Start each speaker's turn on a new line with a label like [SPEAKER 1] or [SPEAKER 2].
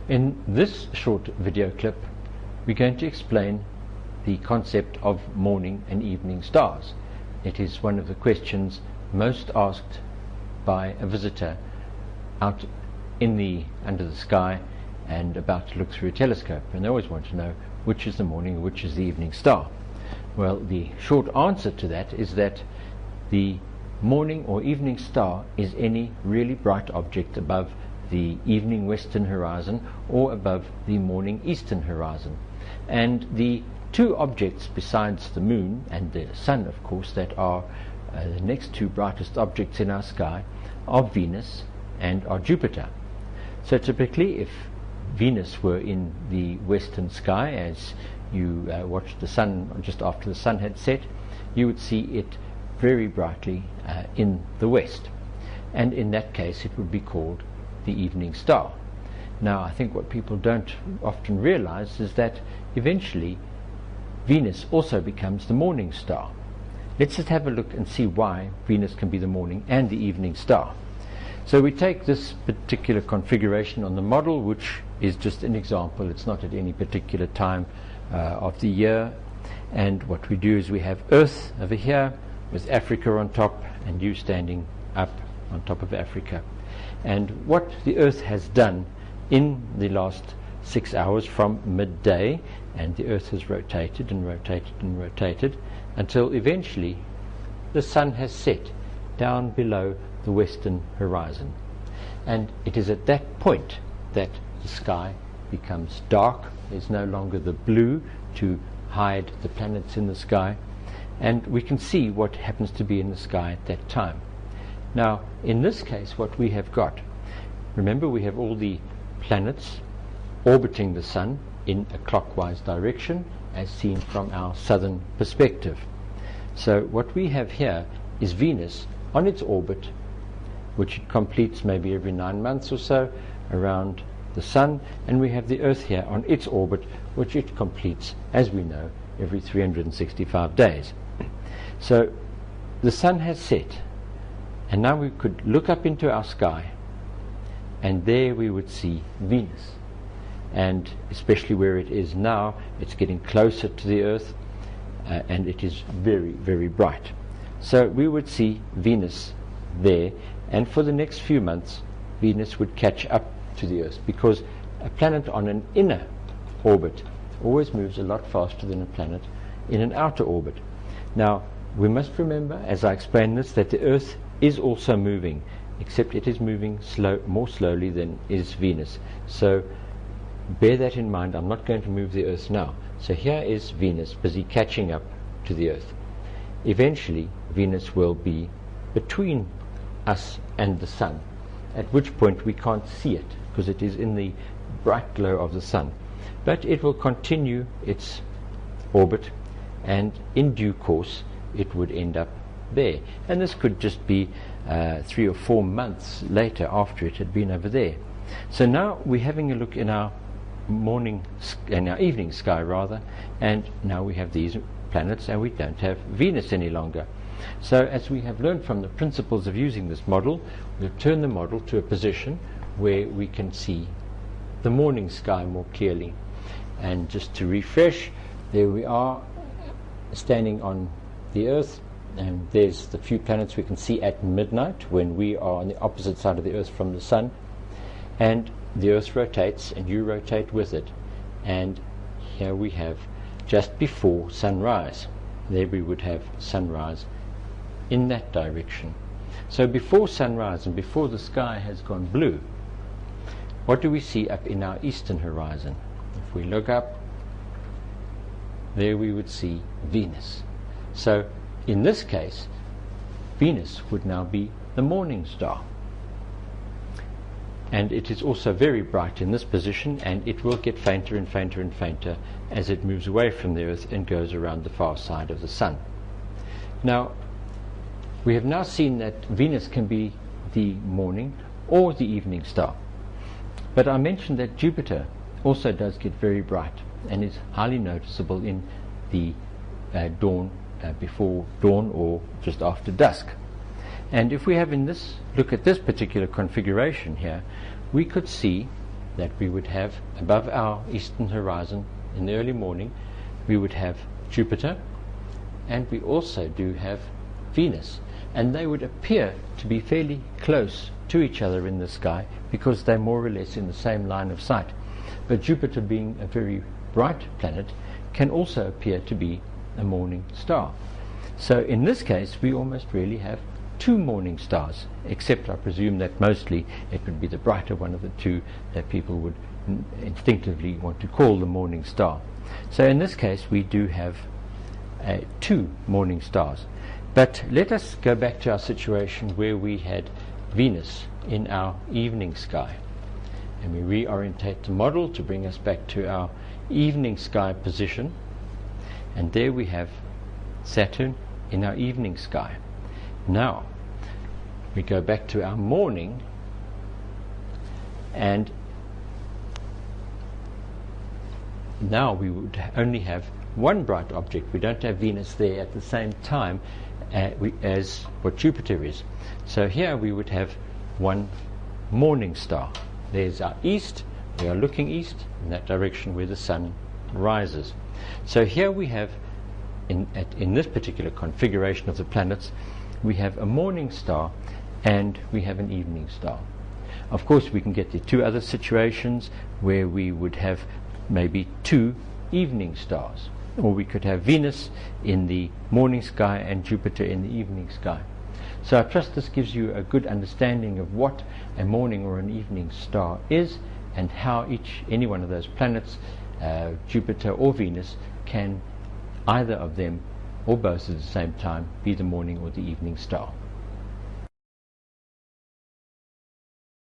[SPEAKER 1] In this short video clip, we're going to explain the concept of morning and evening stars. It is one of the questions most asked by a visitor out under the sky and about to look through a telescope, and they always want to know which is the morning and which is the evening star. Well, the short answer to that is that the morning or evening star is any really bright object above the evening western horizon or above the morning eastern horizon. And the two objects besides the moon and the sun, of course, that are the next two brightest objects in our sky are Venus and are Jupiter. So typically, if Venus were in the western sky as you watched the sun just after the sun had set, you would see it very brightly in the west, and in that case it would be called the evening star. Now, I think what people don't often realize is that eventually Venus also becomes the morning star. Let's just have a look and see why Venus can be the morning and the evening star. So we take this particular configuration on the model, which is just an example. It's not at any particular time of the year, and what we do is we have Earth over here with Africa on top and you standing up on top of Africa. And what the Earth has done in the last 6 hours from midday, and the Earth has rotated and rotated and rotated until eventually the sun has set down below the western horizon. And it is at that point that the sky becomes dark. There's no longer the blue to hide the planets in the sky, and we can see what happens to be in the sky at that time. Now, in this case, what we have got, remember, we have all the planets orbiting the sun in a clockwise direction as seen from our southern perspective. So what we have here is Venus on its orbit, which it completes maybe every 9 months or so around the sun, and we have the Earth here on its orbit, which it completes, as we know, every 365 days. So the sun has set, and now we could look up into our sky, and there we would see Venus. And especially where it is now, it's getting closer to the Earth, and it is very, very bright. So we would see Venus there, and for the next few months Venus would catch up to the Earth, because a planet on an inner orbit always moves a lot faster than a planet in an outer orbit. Now, we must remember, as I explain this, that the Earth is also moving, except it is moving more slowly than is Venus. So bear that in mind. I'm not going to move the Earth now. So here is Venus busy catching up to the Earth. Eventually Venus will be between us and the sun, at which point we can't see it because it is in the bright glow of the sun. But it will continue its orbit, and in due course it would end up there. And this could just be 3 or 4 months later after it had been over there. So now we're having a look in our evening sky rather, and now we have these planets and we don't have Venus any longer. So as we have learned from the principles of using this model, we'll turn the model to a position where we can see the morning sky more clearly. And just to refresh, there we are standing on the Earth, and there's the few planets we can see at midnight when we are on the opposite side of the Earth from the sun. And the Earth rotates and you rotate with it, and here we have just before sunrise. There we would have sunrise in that direction. So before sunrise and before the sky has gone blue, what do we see up in our eastern horizon? If we look up, there we would see Venus. So in this case, Venus would now be the morning star. And it is also very bright in this position, and it will get fainter and fainter and fainter as it moves away from the Earth and goes around the far side of the sun. Now, we have now seen that Venus can be the morning or the evening star. But I mentioned that Jupiter also does get very bright and is highly noticeable in the dawn, before dawn or just after dusk. And if we have look at this particular configuration here, we could see that we would have above our eastern horizon in the early morning, we would have Jupiter, and we also do have Venus, and they would appear to be fairly close to each other in the sky because they're more or less in the same line of sight. But Jupiter, being a very bright planet, can also appear to be a morning star. So in this case we almost really have two morning stars, except I presume that mostly it would be the brighter one of the two that people would instinctively want to call the morning star. So in this case we do have two morning stars. But let us go back to our situation where we had Venus in our evening sky, and we reorientate the model to bring us back to our evening sky position, and there we have Saturn in our evening sky. Now we go back to our morning, and now we would only have one bright object. We don't have Venus there at the same time as what Jupiter is. So here we would have one morning star. There's our east. We are looking east in that direction where the sun rises. So here we have, in this particular configuration of the planets, we have a morning star and we have an evening star. Of course we can get the two other situations where we would have maybe two evening stars, or we could have Venus in the morning sky and Jupiter in the evening sky. So I trust this gives you a good understanding of what a morning or an evening star is, and how any one of those planets, Jupiter or Venus, can, either of them or both at the same time, be the morning or the evening star.